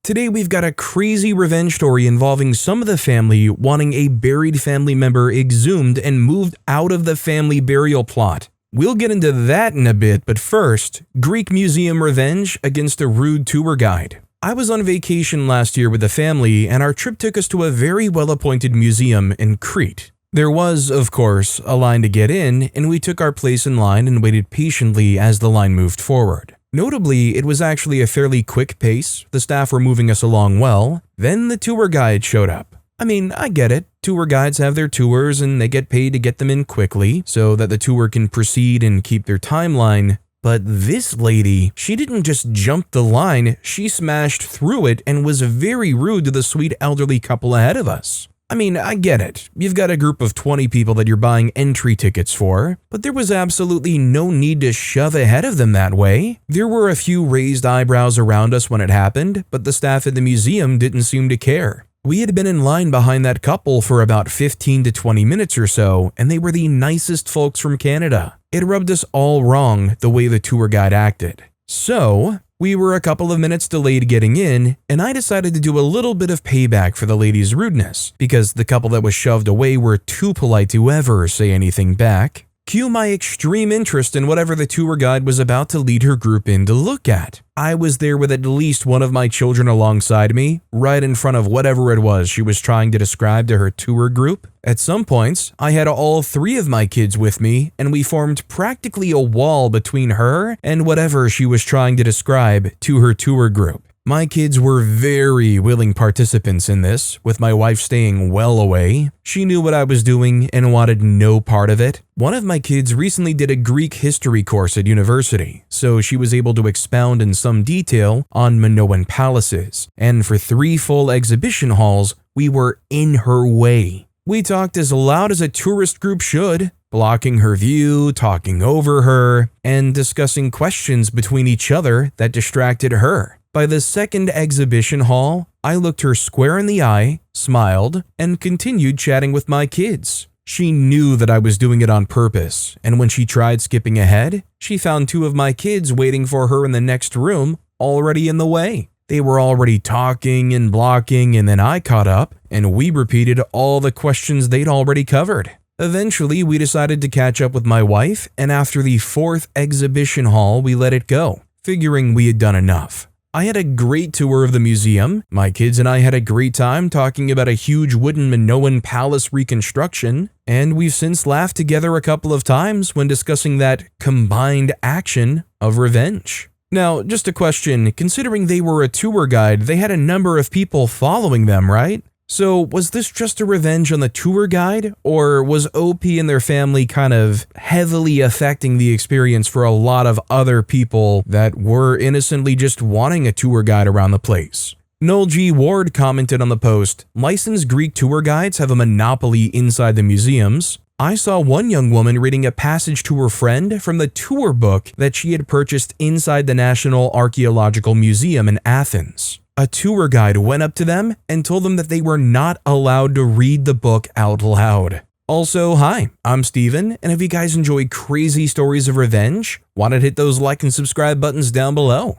Today we've got a crazy revenge story involving some of the family wanting a buried family member exhumed and moved out of the family burial plot. We'll get into that in a bit, but first, Greek museum revenge against a rude tour guide. I was on vacation last year with the family, and our trip took us to a very well-appointed museum in Crete. There was, of course, a line to get in, and we took our place in line and waited patiently as the line moved forward. Notably, it was actually a fairly quick pace, the staff were moving us along well, then the tour guide showed up. I mean, I get it, tour guides have their tours and they get paid to get them in quickly so that the tour can proceed and keep their timeline, but this lady, she didn't just jump the line, she smashed through it and was very rude to the sweet elderly couple ahead of us. I mean, I get it. You've got a group of 20 people that you're buying entry tickets for, but there was absolutely no need to shove ahead of them that way. There were a few raised eyebrows around us when it happened, but the staff at the museum didn't seem to care. We had been in line behind that couple for about 15 to 20 minutes or so, and they were the nicest folks from Canada. It rubbed us all wrong the way the tour guide acted. So, we were a couple of minutes delayed getting in, and I decided to do a little bit of payback for the lady's rudeness, because the couple that was shoved away were too polite to ever say anything back. Cue my extreme interest in whatever the tour guide was about to lead her group in to look at. I was there with at least one of my children alongside me, right in front of whatever it was she was trying to describe to her tour group. At some points, I had all three of my kids with me, and we formed practically a wall between her and whatever she was trying to describe to her tour group. My kids were very willing participants in this, with my wife staying well away. She knew what I was doing and wanted no part of it. One of my kids recently did a Greek history course at university, so she was able to expound in some detail on Minoan palaces, and for 3 full exhibition halls, we were in her way. We talked as loud as a tourist group should, blocking her view, talking over her, and discussing questions between each other that distracted her. By the second exhibition hall, I looked her square in the eye, smiled, and continued chatting with my kids. She knew that I was doing it on purpose, and when she tried skipping ahead, she found 2 of my kids waiting for her in the next room, already in the way. They were already talking and blocking, and then I caught up, and we repeated all the questions they'd already covered. Eventually, we decided to catch up with my wife, and after the 4th exhibition hall, we let it go, figuring we had done enough. I had a great tour of the museum. My kids and I had a great time talking about a huge wooden Minoan palace reconstruction, and we've since laughed together a couple of times when discussing that combined action of revenge. Now, just a question, considering they were a tour guide, they had a number of people following them, right? So was this just a revenge on the tour guide, or was OP and their family kind of heavily affecting the experience for a lot of other people that were innocently just wanting a tour guide around the place? Noel G. Ward commented on the post, "Licensed Greek tour guides have a monopoly inside the museums. I saw one young woman reading a passage to her friend from the tour book that she had purchased inside the National Archaeological Museum in Athens. A tour guide went up to them and told them that they were not allowed to read the book out loud." Also, hi, I'm Steven, and if you guys enjoy crazy stories of revenge, why not hit those like and subscribe buttons down below?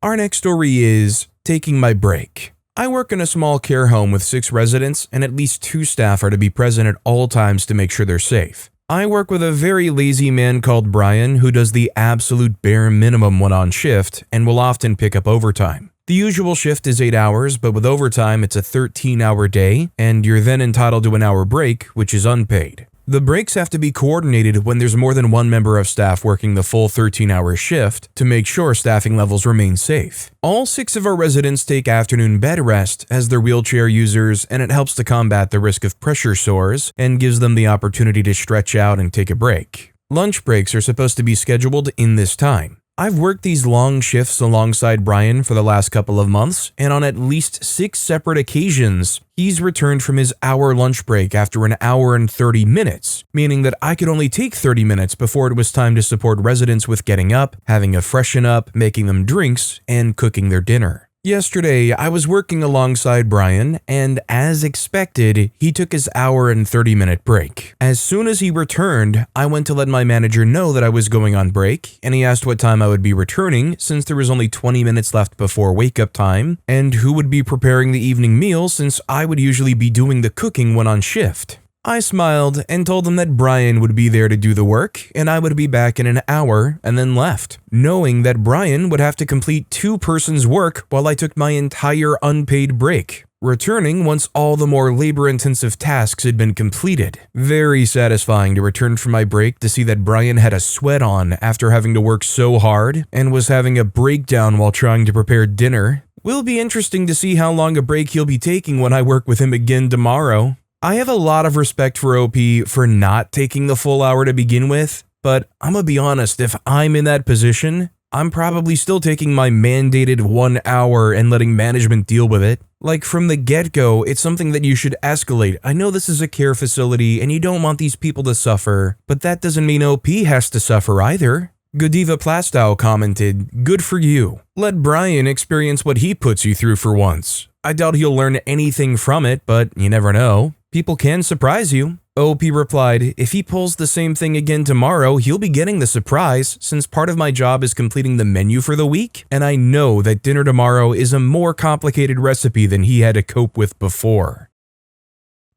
Our next story is taking my break. I work in a small care home with 6 residents, and at least 2 staff are to be present at all times to make sure they're safe. I work with a very lazy man called Brian who does the absolute bare minimum when on shift and will often pick up overtime. The usual shift is 8 hours, but with overtime it's a 13-hour day, and you're then entitled to an hour break, which is unpaid. The breaks have to be coordinated when there's more than one member of staff working the full 13-hour shift to make sure staffing levels remain safe. All 6 of our residents take afternoon bed rest as they're wheelchair users, and it helps to combat the risk of pressure sores and gives them the opportunity to stretch out and take a break. Lunch breaks are supposed to be scheduled in this time. I've worked these long shifts alongside Brian for the last couple of months, and on at least 6 separate occasions, he's returned from his hour lunch break after an hour and 30 minutes, meaning that I could only take 30 minutes before it was time to support residents with getting up, having a freshen up, making them drinks, and cooking their dinner. Yesterday, I was working alongside Brian, and as expected, he took his hour and 30-minute break. As soon as he returned, I went to let my manager know that I was going on break, and he asked what time I would be returning since there was only 20 minutes left before wake-up time, and who would be preparing the evening meal since I would usually be doing the cooking when on shift. I smiled and told him that Brian would be there to do the work and I would be back in an hour, and then left, knowing that Brian would have to complete 2 persons' work while I took my entire unpaid break, returning once all the more labor-intensive tasks had been completed. Very satisfying to return from my break to see that Brian had a sweat on after having to work so hard and was having a breakdown while trying to prepare dinner. Will be interesting to see how long a break he'll be taking when I work with him again tomorrow. I have a lot of respect for OP for not taking the full hour to begin with, but I'm gonna be honest, if I'm in that position, I'm probably still taking my mandated 1 hour and letting management deal with it. Like from the get-go, it's something that you should escalate. I know this is a care facility and you don't want these people to suffer, but that doesn't mean OP has to suffer either. Godiva Plastow commented, "Good for you. Let Brian experience what he puts you through for once. I doubt he'll learn anything from it, but you never know. People can surprise you." OP replied, "If he pulls the same thing again tomorrow, he'll be getting the surprise since part of my job is completing the menu for the week, and I know that dinner tomorrow is a more complicated recipe than he had to cope with before."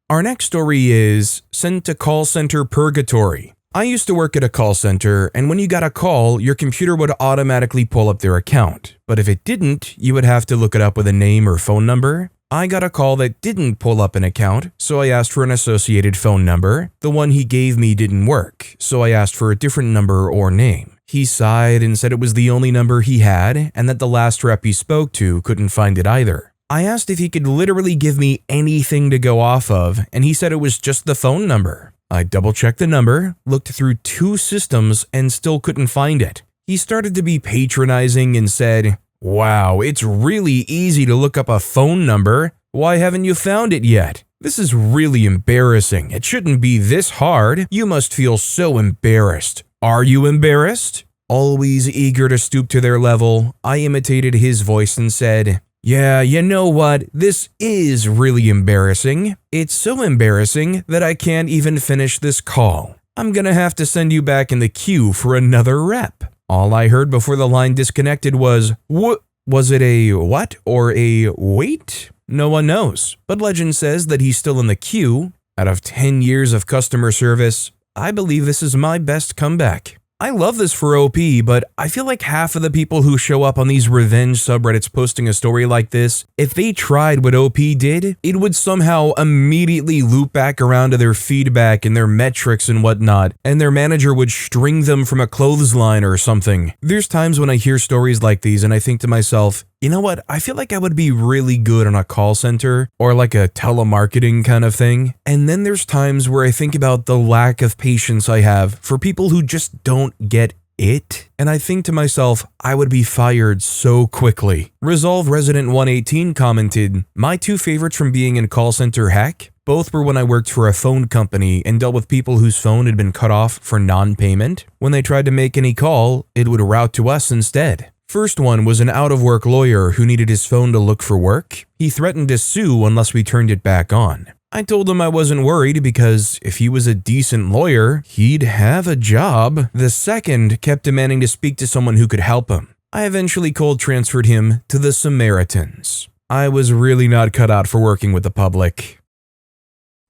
Our next story is Sent to Call Center Purgatory. I used to work at a call center, and when you got a call, your computer would automatically pull up their account. But if it didn't, you would have to look it up with a name or phone number. I got a call that didn't pull up an account, so I asked for an associated phone number. The one he gave me didn't work, so I asked for a different number or name. He sighed and said it was the only number he had, and that the last rep he spoke to couldn't find it either. I asked if he could literally give me anything to go off of, and he said it was just the phone number. I double-checked the number, looked through 2 systems, and still couldn't find it. He started to be patronizing and said, "Wow, it's really easy to look up a phone number. Why haven't you found it yet? This is really embarrassing. It shouldn't be this hard. You must feel so embarrassed. Are you embarrassed?" Always eager to stoop to their level, I imitated his voice and said, "Yeah, you know what? This is really embarrassing. It's so embarrassing that I can't even finish this call. I'm gonna have to send you back in the queue for another rep." All I heard before the line disconnected was, "What? Was it a what or a wait?" No one knows, but legend says that he's still in the queue. Out of 10 years of customer service, I believe this is my best comeback. I love this for OP, but I feel like half of the people who show up on these revenge subreddits posting a story like this, if they tried what OP did, it would somehow immediately loop back around to their feedback and their metrics and whatnot, and their manager would string them from a clothesline or something. There's times when I hear stories like these and I think to myself, you know what, I feel like I would be really good on a call center or like a telemarketing kind of thing. And then there's times where I think about the lack of patience I have for people who just don't get it. And I think to myself, I would be fired so quickly. Resolve Resident 118 commented, "My 2 favorites from being in call center heck, both were when I worked for a phone company and dealt with people whose phone had been cut off for non-payment. When they tried to make any call, it would route to us instead. First one was an out-of-work lawyer who needed his phone to look for work. He threatened to sue unless we turned it back on. I told him I wasn't worried because if he was a decent lawyer, he'd have a job. The second kept demanding to speak to someone who could help him. I eventually cold transferred him to the Samaritans. I was really not cut out for working with the public."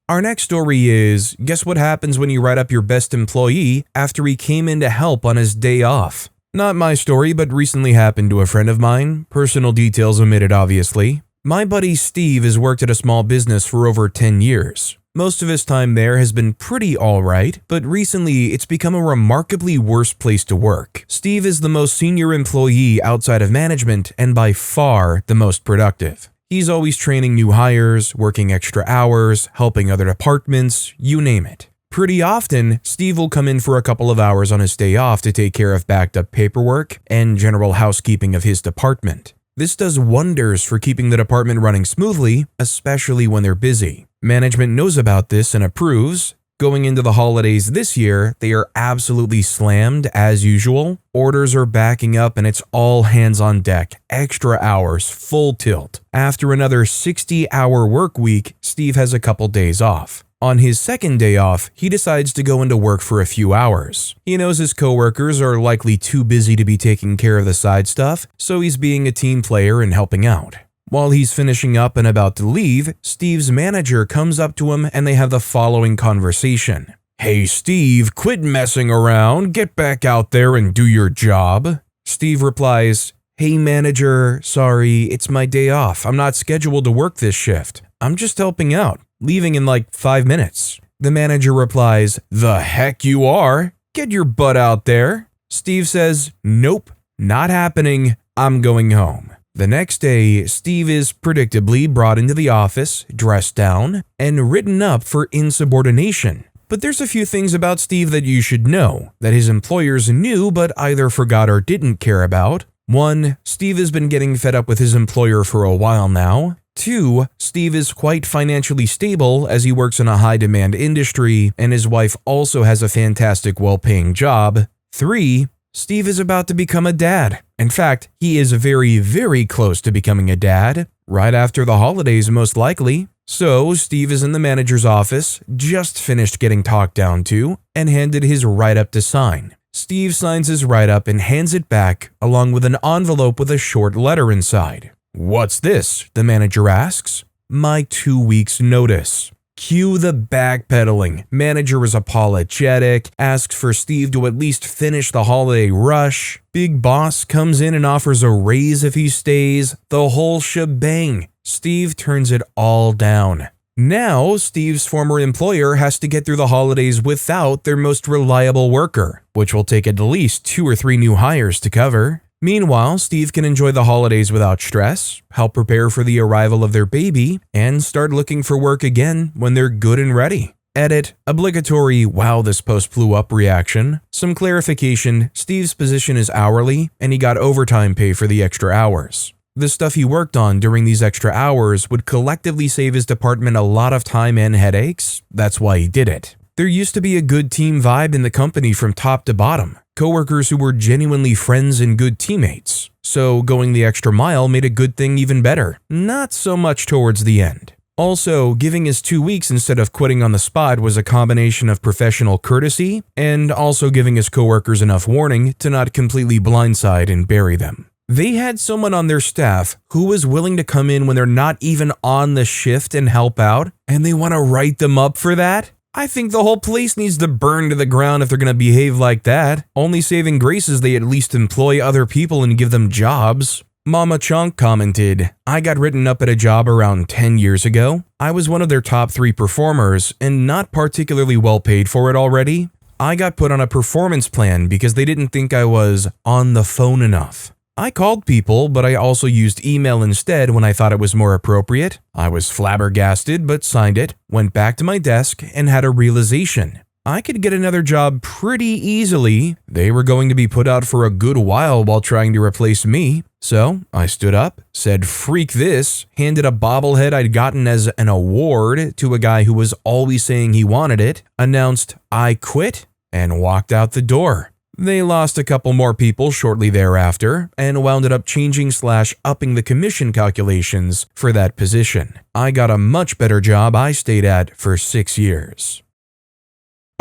Our next story is, guess what happens when you write up your best employee after he came in to help on his day off? Not my story, but recently happened to a friend of mine. Personal details omitted, obviously. My buddy Steve has worked at a small business for over 10 years. Most of his time there has been pretty alright, but recently it's become a remarkably worse place to work. Steve is the most senior employee outside of management and by far the most productive. He's always training new hires, working extra hours, helping other departments, you name it. Pretty often, Steve will come in for a couple of hours on his day off to take care of backed up paperwork and general housekeeping of his department. This does wonders for keeping the department running smoothly, especially when they're busy. Management knows about this and approves. Going into the holidays this year, they are absolutely slammed as usual. Orders are backing up and it's all hands on deck, extra hours, full tilt. After another 60-hour work week, Steve has a couple days off. On his second day off, he decides to go into work for a few hours. He knows his coworkers are likely too busy to be taking care of the side stuff, so he's being a team player and helping out. While he's finishing up and about to leave, Steve's manager comes up to him and they have the following conversation. "Hey Steve, quit messing around, get back out there and do your job." Steve replies, "Hey manager, sorry, it's my day off. I'm not scheduled to work this shift. I'm just helping out, leaving in like 5 minutes. The manager replies, "The heck you are. Get your butt out there." Steve says, "Nope, not happening. I'm going home." The next day, Steve is predictably brought into the office, dressed down, and written up for insubordination. But there's a few things about Steve that you should know, that his employers knew but either forgot or didn't care about. 1. Steve has been getting fed up with his employer for a while now. 2. Steve is quite financially stable as he works in a high-demand industry, and his wife also has a fantastic, well-paying job. 3. Steve is about to become a dad. In fact, he is very, very close to becoming a dad, right after the holidays most likely. So, Steve is in the manager's office, just finished getting talked down to, and handed his write-up to sign. Steve signs his write-up and hands it back, along with an envelope with a short letter inside. "What's this?" the manager asks. "My 2 weeks' notice." Cue the backpedaling. Manager is apologetic, asks for Steve to at least finish the holiday rush. Big boss comes in and offers a raise if he stays. The whole shebang. Steve turns it all down. Now, Steve's former employer has to get through the holidays without their most reliable worker, which will take at least 2 or 3 new hires to cover. Meanwhile, Steve can enjoy the holidays without stress, help prepare for the arrival of their baby, and start looking for work again when they're good and ready. Edit, obligatory "wow, this post blew up" reaction. Some clarification, Steve's position is hourly, and he got overtime pay for the extra hours. The stuff he worked on during these extra hours would collectively save his department a lot of time and headaches. That's why he did it. There used to be a good team vibe in the company from top to bottom. Coworkers who were genuinely friends and good teammates. So going the extra mile made a good thing even better. Not so much towards the end. Also, giving his 2 weeks instead of quitting on the spot was a combination of professional courtesy and also giving his coworkers enough warning to not completely blindside and bury them. They had someone on their staff who was willing to come in when they're not even on the shift and help out, and they want to write them up for that? I think the whole place needs to burn to the ground if they're going to behave like that. Only saving grace is they at least employ other people and give them jobs. Mama Chunk commented, "I got written up at a job around 10 years ago. I was one of their top 3 performers and not particularly well paid for it already. I got put on a performance plan because they didn't think I was on the phone enough. I called people, but I also used email instead when I thought it was more appropriate. I was flabbergasted, but signed it, went back to my desk, and had a realization. I could get another job pretty easily. They were going to be put out for a good while trying to replace me. So I stood up, said freak this, handed a bobblehead I'd gotten as an award to a guy who was always saying he wanted it, announced I quit, and walked out the door. They lost a couple more people shortly thereafter and wound up changing/upping the commission calculations for that position. I got a much better job I stayed at for 6 years.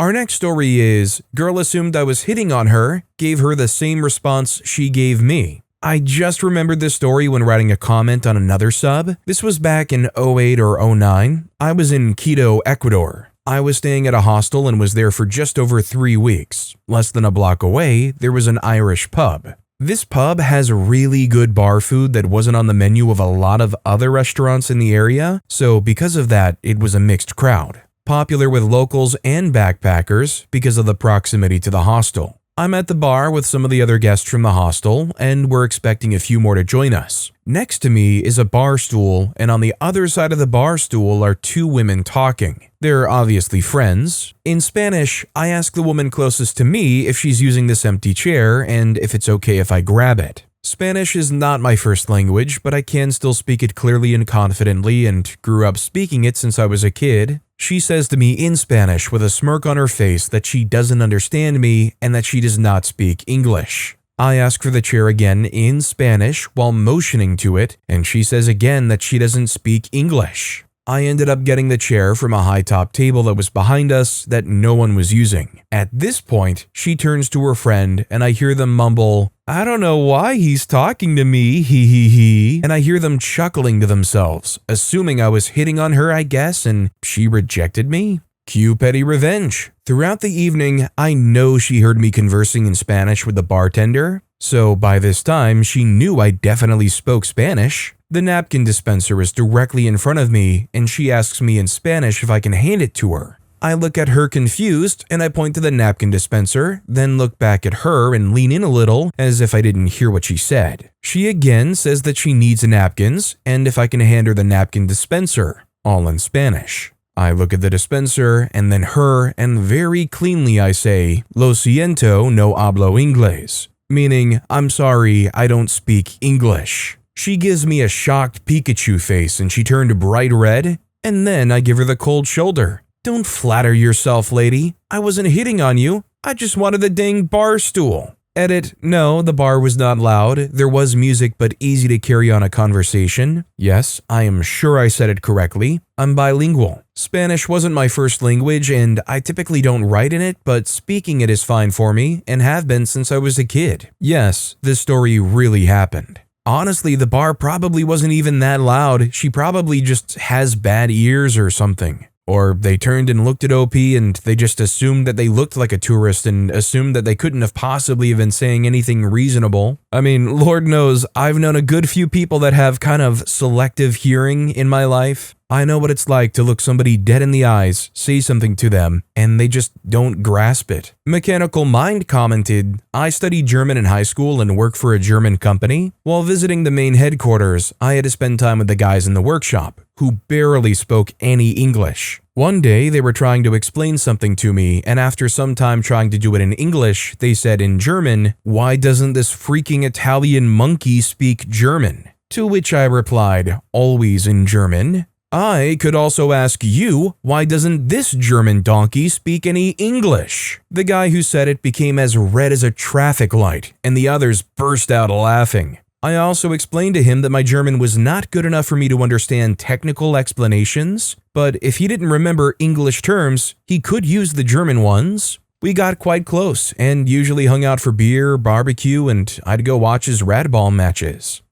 Our next story is, girl assumed I was hitting on her, gave her the same response she gave me. I just remembered this story when writing a comment on another sub. This was back in 08 or 09. I was in Quito, Ecuador. I was staying at a hostel and was there for just over 3 weeks. Less than a block away, there was an Irish pub. This pub has really good bar food that wasn't on the menu of a lot of other restaurants in the area, so because of that, it was a mixed crowd. Popular with locals and backpackers because of the proximity to the hostel. I'm at the bar with some of the other guests from the hostel, and we're expecting a few more to join us. Next to me is a bar stool, and on the other side of the bar stool are 2 women talking. They're obviously friends. In Spanish, I ask the woman closest to me if she's using this empty chair and if it's okay if I grab it. Spanish is not my first language, but I can still speak it clearly and confidently and grew up speaking it since I was a kid. She says to me in Spanish with a smirk on her face that she doesn't understand me and that she does not speak English. I ask for the chair again in Spanish while motioning to it, and she says again that she doesn't speak English. I ended up getting the chair from a high-top table that was behind us that no one was using. At this point, she turns to her friend and I hear them mumble, "I don't know why he's talking to me, he," and I hear them chuckling to themselves, assuming I was hitting on her, I guess, and she rejected me. Cue petty revenge. Throughout the evening, I know she heard me conversing in Spanish with the bartender, so by this time, she knew I definitely spoke Spanish. The napkin dispenser is directly in front of me, and she asks me in Spanish if I can hand it to her. I look at her confused, and I point to the napkin dispenser, then look back at her and lean in a little, as if I didn't hear what she said. She again says that she needs napkins, and if I can hand her the napkin dispenser, all in Spanish. I look at the dispenser, and then her, and very cleanly I say, "Lo siento, no hablo inglés," meaning, "I'm sorry, I don't speak English." She gives me a shocked Pikachu face and she turned bright red, and then I give her the cold shoulder. "Don't flatter yourself, lady. I wasn't hitting on you. I just wanted the dang bar stool." Edit, no, the bar was not loud. There was music but easy to carry on a conversation. Yes, I am sure I said it correctly. I'm bilingual. Spanish wasn't my first language and I typically don't write in it, but speaking it is fine for me and have been since I was a kid. Yes, this story really happened. Honestly, the bar probably wasn't even that loud. She probably just has bad ears or something. Or they turned and looked at OP and they just assumed that they looked like a tourist and assumed that they couldn't have possibly been saying anything reasonable. I mean, Lord knows, I've known a good few people that have kind of selective hearing in my life. I know what it's like to look somebody dead in the eyes, say something to them, and they just don't grasp it. Mechanical Mind commented, "I studied German in high school and work for a German company. While visiting the main headquarters, I had to spend time with the guys in the workshop, who barely spoke any English. One day, they were trying to explain something to me, and after some time trying to do it in English, they said in German, 'Why doesn't this freaking Italian monkey speak German?' To which I replied, always in German, 'I could also ask you, why doesn't this German donkey speak any English?' The guy who said it became as red as a traffic light, and the others burst out laughing. I also explained to him that my German was not good enough for me to understand technical explanations, but if he didn't remember English terms, he could use the German ones. We got quite close, and usually hung out for beer, barbecue, and I'd go watch his radball matches."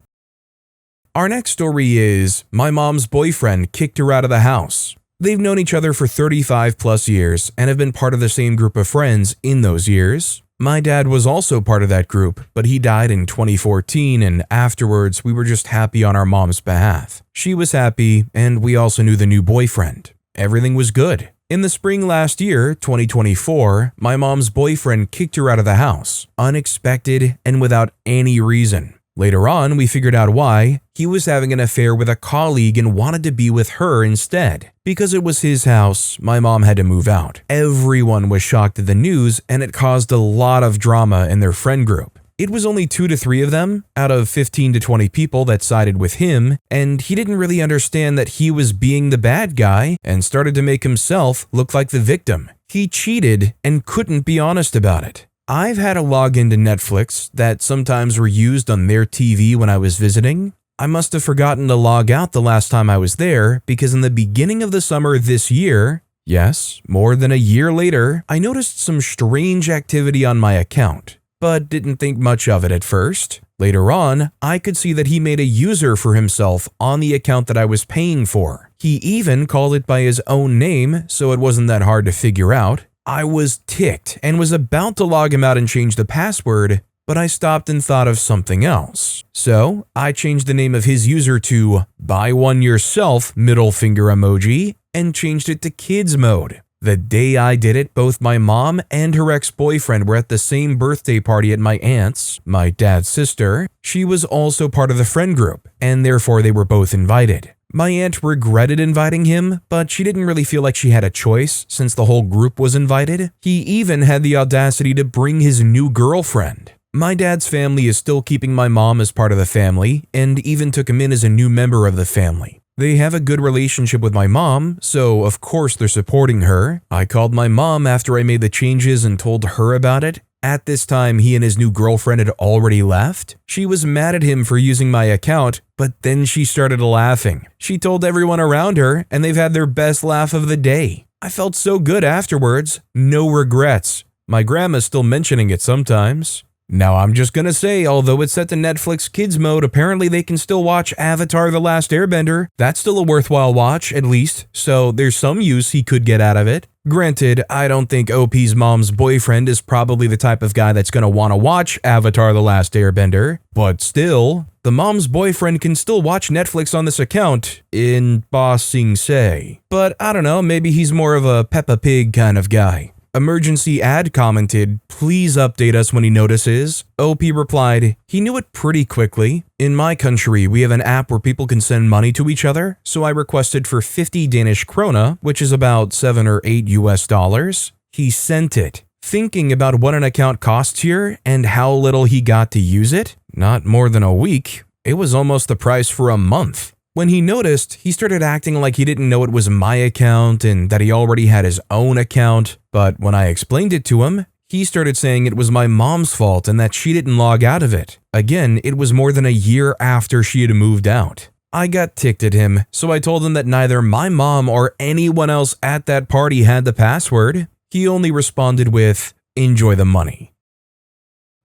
Our next story is, my mom's boyfriend kicked her out of the house. They've known each other for 35 plus years and have been part of the same group of friends in those years. My dad was also part of that group, but he died in 2014 and afterwards we were just happy on our mom's behalf. She was happy and we also knew the new boyfriend. Everything was good. In the spring last year, 2024, my mom's boyfriend kicked her out of the house, unexpected and without any reason. Later on, we figured out why. He was having an affair with a colleague and wanted to be with her instead. Because it was his house, my mom had to move out. Everyone was shocked at the news and it caused a lot of drama in their friend group. It was only 2 to 3 of them, out of 15 to 20 people that sided with him, and he didn't really understand that he was being the bad guy and started to make himself look like the victim. He cheated and couldn't be honest about it. I've had a login to Netflix that sometimes were used on their TV when I was visiting. I must have forgotten to log out the last time I was there because in the beginning of the summer this year, yes, more than a year later, I noticed some strange activity on my account, but didn't think much of it at first. Later on, I could see that he made a user for himself on the account that I was paying for. He even called it by his own name, so it wasn't that hard to figure out. I was ticked and was about to log him out and change the password, but I stopped and thought of something else. So I changed the name of his user to buy one yourself middle finger emoji and changed it to kids mode. The day I did it, both my mom and her ex-boyfriend were at the same birthday party at my aunt's, my dad's sister. She was also part of the friend group, and therefore they were both invited. My aunt regretted inviting him, but she didn't really feel like she had a choice since the whole group was invited. He even had the audacity to bring his new girlfriend. My dad's family is still keeping my mom as part of the family and even took him in as a new member of the family. They have a good relationship with my mom, so of course they're supporting her. I called my mom after I made the changes and told her about it. At this time, he and his new girlfriend had already left. She was mad at him for using my account, but then she started laughing. She told everyone around her, and they've had their best laugh of the day. I felt so good afterwards. No regrets. My grandma's still mentioning it sometimes. Now I'm just gonna say, although it's set to Netflix Kids mode, apparently they can still watch Avatar: The Last Airbender. That's still a worthwhile watch, at least, so there's some use he could get out of it. Granted, I don't think OP's mom's boyfriend is probably the type of guy that's gonna wanna watch Avatar: The Last Airbender, but still, the mom's boyfriend can still watch Netflix on this account, in Ba Sing Se. But I don't know, maybe he's more of a Peppa Pig kind of guy. Emergency Ad commented, "Please update us when he notices." OP replied, "He knew it pretty quickly. In my country, we have an app where people can send money to each other, so I requested for 50 Danish krona, which is about $7 or $8 US. He sent it. Thinking about what an account costs here and how little he got to use it, not more than a week. It was almost the price for a month. When he noticed, he started acting like he didn't know it was my account and that he already had his own account, but when I explained it to him, he started saying it was my mom's fault and that she didn't log out of it. Again, it was more than a year after she had moved out. I got ticked at him, so I told him that neither my mom or anyone else at that party had the password. He only responded with, "Enjoy the money."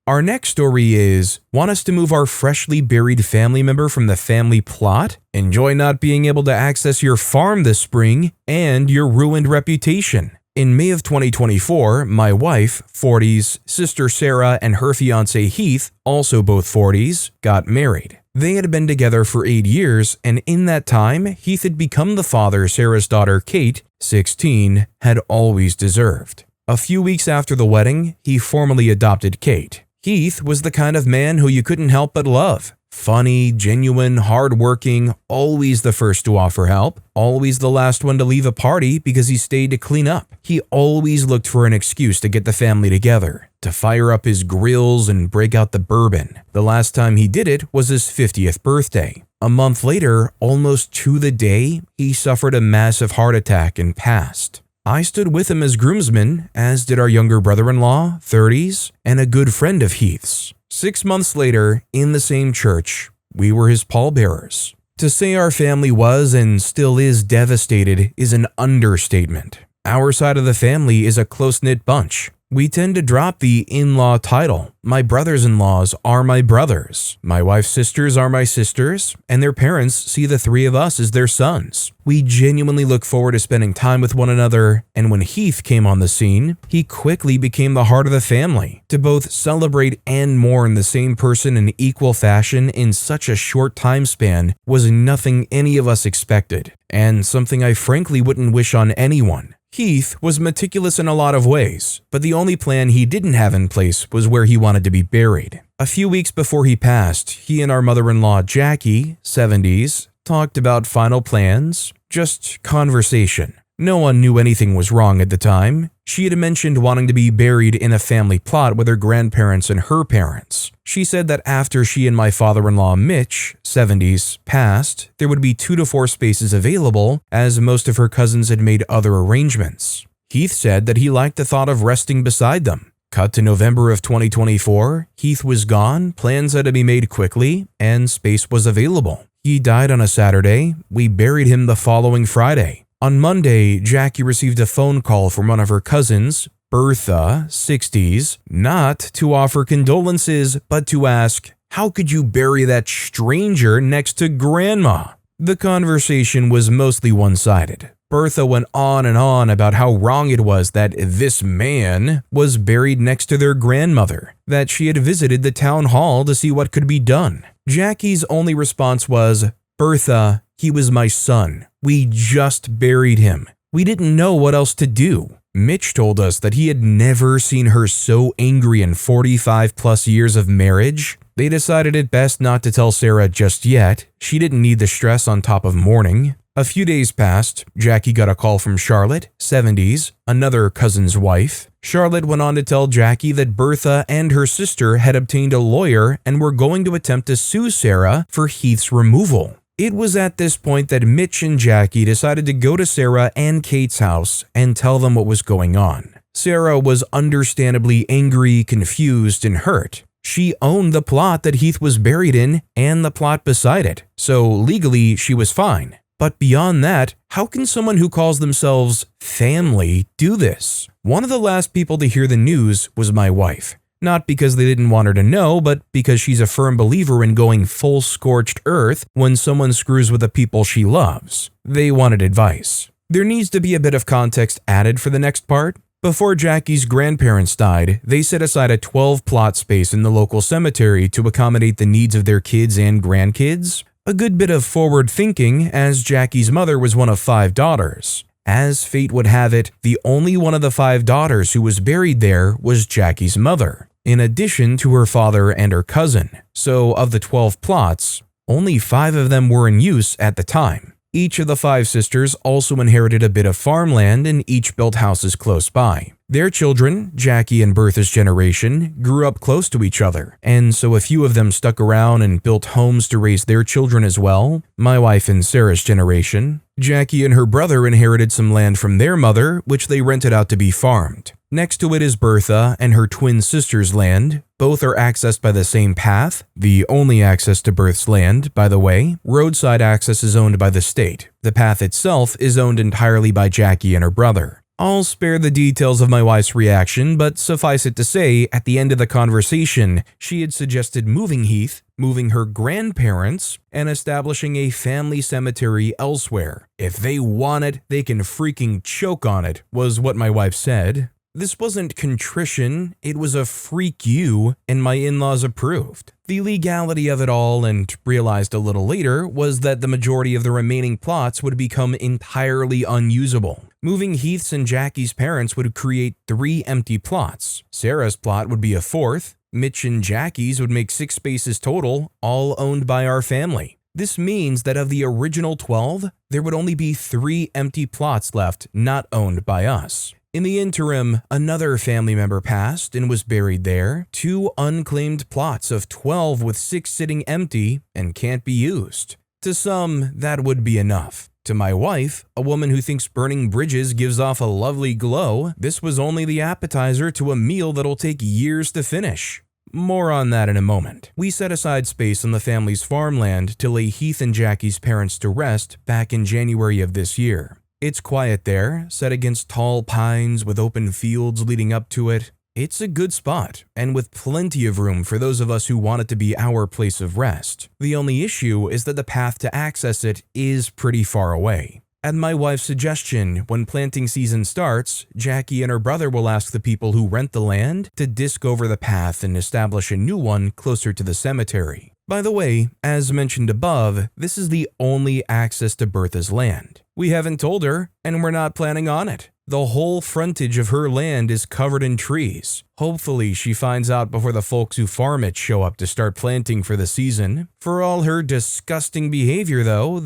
Our next story is, want us to move our freshly buried family member from the family plot? Enjoy not being able to access your farm this spring and your ruined reputation. In May of 2024, my wife, 40s, sister Sarah, and her fiancé Heath, also both 40s, got married. They had been together for 8 years, and in that time, Heath had become the father Sarah's daughter Kate, 16, had always deserved. A few weeks after the wedding, he formally adopted Kate. Heath was the kind of man who you couldn't help but love. Funny, genuine, hardworking, always the first to offer help, always the last one to leave a party because he stayed to clean up. He always looked for an excuse to get the family together, to fire up his grills and break out the bourbon. The last time he did it was his 50th birthday. A month later, almost to the day, he suffered a massive heart attack and passed. I stood with him as groomsman, as did our younger brother-in-law, 30s, and a good friend of Heath's. 6 months later, in the same church, we were his pallbearers. To say our family was and still is devastated is an understatement. Our side of the family is a close-knit bunch. We tend to drop the in-law title. My brothers-in-laws are my brothers. My wife's sisters are my sisters, and their parents see the three of us as their sons. We genuinely look forward to spending time with one another, and when Heath came on the scene, he quickly became the heart of the family. To both celebrate and mourn the same person in equal fashion in such a short time span was nothing any of us expected, and something I frankly wouldn't wish on anyone. Heath was meticulous in a lot of ways, but the only plan he didn't have in place was where he wanted to be buried. A few weeks before he passed, he and our mother-in-law Jackie, 70s, talked about final plans, just conversation. No one knew anything was wrong at the time. She had mentioned wanting to be buried in a family plot with her grandparents and her parents. She said that after she and my father-in-law Mitch, 70s, passed, there would be 2 to 4 spaces available, as most of her cousins had made other arrangements. Heath said that he liked the thought of resting beside them. Cut to November of 2024, Heath was gone, plans had to be made quickly, and space was available. He died on a Saturday. We buried him the following Friday. On Monday, Jackie received a phone call from one of her cousins, Bertha, 60s, not to offer condolences, but to ask, "How could you bury that stranger next to Grandma?" The conversation was mostly one-sided. Bertha went on and on about how wrong it was that this man was buried next to their grandmother, that she had visited the town hall to see what could be done. Jackie's only response was, "Bertha, he was my son. We just buried him. We didn't know what else to do." Mitch told us that he had never seen her so angry in 45 plus years of marriage. They decided it best not to tell Sarah just yet. She didn't need the stress on top of mourning. A few days passed. Jackie got a call from Charlotte, 70s, another cousin's wife. Charlotte went on to tell Jackie that Bertha and her sister had obtained a lawyer and were going to attempt to sue Sarah for Heath's removal. It was at this point that Mitch and Jackie decided to go to Sarah and Kate's house and tell them what was going on. Sarah was understandably angry, confused, and hurt. She owned the plot that Heath was buried in and the plot beside it, so legally she was fine. But beyond that, how can someone who calls themselves family do this? One of the last people to hear the news was my wife. Not because they didn't want her to know, but because she's a firm believer in going full scorched earth when someone screws with the people she loves. They wanted advice. There needs to be a bit of context added for the next part. Before Jackie's grandparents died, they set aside a 12-plot space in the local cemetery to accommodate the needs of their kids and grandkids. A good bit of forward thinking, as Jackie's mother was one of 5 daughters. As fate would have it, the only one of the 5 daughters who was buried there was Jackie's mother, in addition to her father and her cousin. So of the 12 plots, only 5 of them were in use at the time. Each of the 5 sisters also inherited a bit of farmland and each built houses close by. Their children, Jackie and Bertha's generation, grew up close to each other, and so a few of them stuck around and built homes to raise their children as well. My wife and Sarah's generation. Jackie and her brother inherited some land from their mother, which they rented out to be farmed. Next to it is Bertha and her twin sister's land. Both are accessed by the same path, the only access to Bertha's land, by the way. Roadside access is owned by the state. The path itself is owned entirely by Jackie and her brother. I'll spare the details of my wife's reaction, but suffice it to say, at the end of the conversation, she had suggested moving Heath, moving her grandparents, and establishing a family cemetery elsewhere. If they want it, they can freaking choke on it, was what my wife said. This wasn't contrition, it was a freak you, and my in-laws approved. The legality of it all, and realized a little later, was that the majority of the remaining plots would become entirely unusable. Moving Heath's and Jackie's parents would create 3 empty plots. Sarah's plot would be a 4th. Mitch and Jackie's would make 6 spaces total, all owned by our family. This means that of the original 12, there would only be 3 empty plots left not owned by us. In the interim, another family member passed and was buried there. 2 unclaimed plots of 12 with 6 sitting empty and can't be used. To some, that would be enough. To my wife, a woman who thinks burning bridges gives off a lovely glow, this was only the appetizer to a meal that'll take years to finish. More on that in a moment. We set aside space on the family's farmland to lay Heath and Jackie's parents to rest back in January of this year. It's quiet there, set against tall pines with open fields leading up to it. It's a good spot, and with plenty of room for those of us who want it to be our place of rest. The only issue is that the path to access it is pretty far away. At my wife's suggestion, when planting season starts, Jackie and her brother will ask the people who rent the land to disc over the path and establish a new one closer to the cemetery. By the way, as mentioned above, this is the only access to Bertha's land. We haven't told her, and we're not planning on it. The whole frontage of her land is covered in trees. Hopefully, she finds out before the folks who farm it show up to start planting for the season. For all her disgusting behavior, though,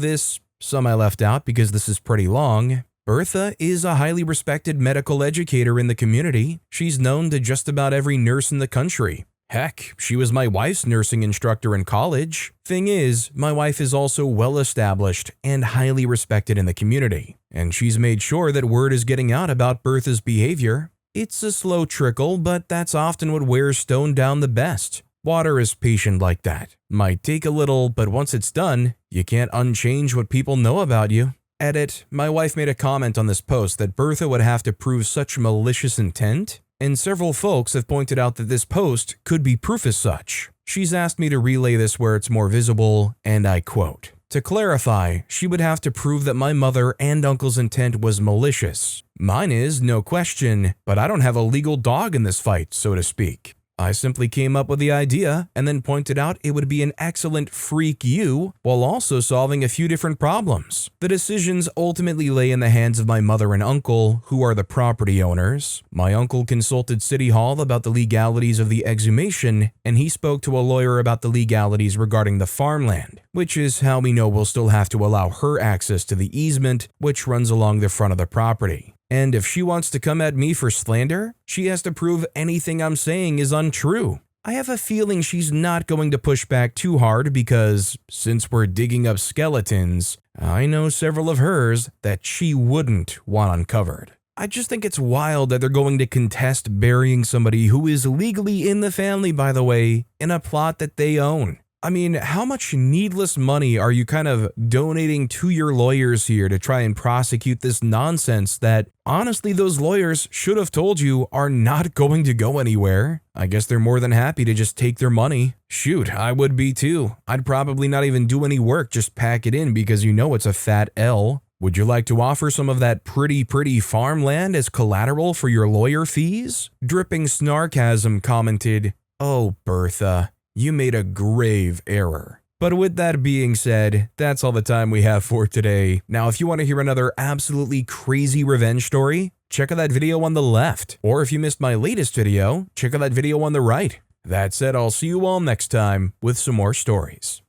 some I left out because this is pretty long. Bertha is a highly respected medical educator in the community. She's known to just about every nurse in the country. Heck, she was my wife's nursing instructor in college. Thing is, my wife is also well established and highly respected in the community, and she's made sure that word is getting out about Bertha's behavior. It's a slow trickle, but that's often what wears stone down the best. Water is patient like that. Might take a little, but once it's done, you can't unchange what people know about you. Edit, my wife made a comment on this post that Bertha would have to prove such malicious intent, and several folks have pointed out that this post could be proof as such. She's asked me to relay this where it's more visible, and I quote, "To clarify, she would have to prove that my mother and uncle's intent was malicious. Mine is, no question, but I don't have a legal dog in this fight, so to speak. I simply came up with the idea and then pointed out it would be an excellent freak you while also solving a few different problems. The decisions ultimately lay in the hands of my mother and uncle, who are the property owners. My uncle consulted City Hall about the legalities of the exhumation, and he spoke to a lawyer about the legalities regarding the farmland, which is how we know we'll still have to allow her access to the easement, which runs along the front of the property. And if she wants to come at me for slander, she has to prove anything I'm saying is untrue. I have a feeling she's not going to push back too hard because, since we're digging up skeletons, I know several of hers that she wouldn't want uncovered. I just think it's wild that they're going to contest burying somebody who is legally in the family, by the way, in a plot that they own. I mean, how much needless money are you kind of donating to your lawyers here to try and prosecute this nonsense that, honestly, those lawyers should have told you are not going to go anywhere? I guess they're more than happy to just take their money. Shoot, I would be too. I'd probably not even do any work, just pack it in because you know it's a fat L. Would you like to offer some of that pretty farmland as collateral for your lawyer fees? Dripping Snarkasm commented, "Oh, Bertha, you made a grave error." But with that being said, that's all the time we have for today. Now, if you want to hear another absolutely crazy revenge story, check out that video on the left. Or if you missed my latest video, check out that video on the right. That said, I'll see you all next time with some more stories.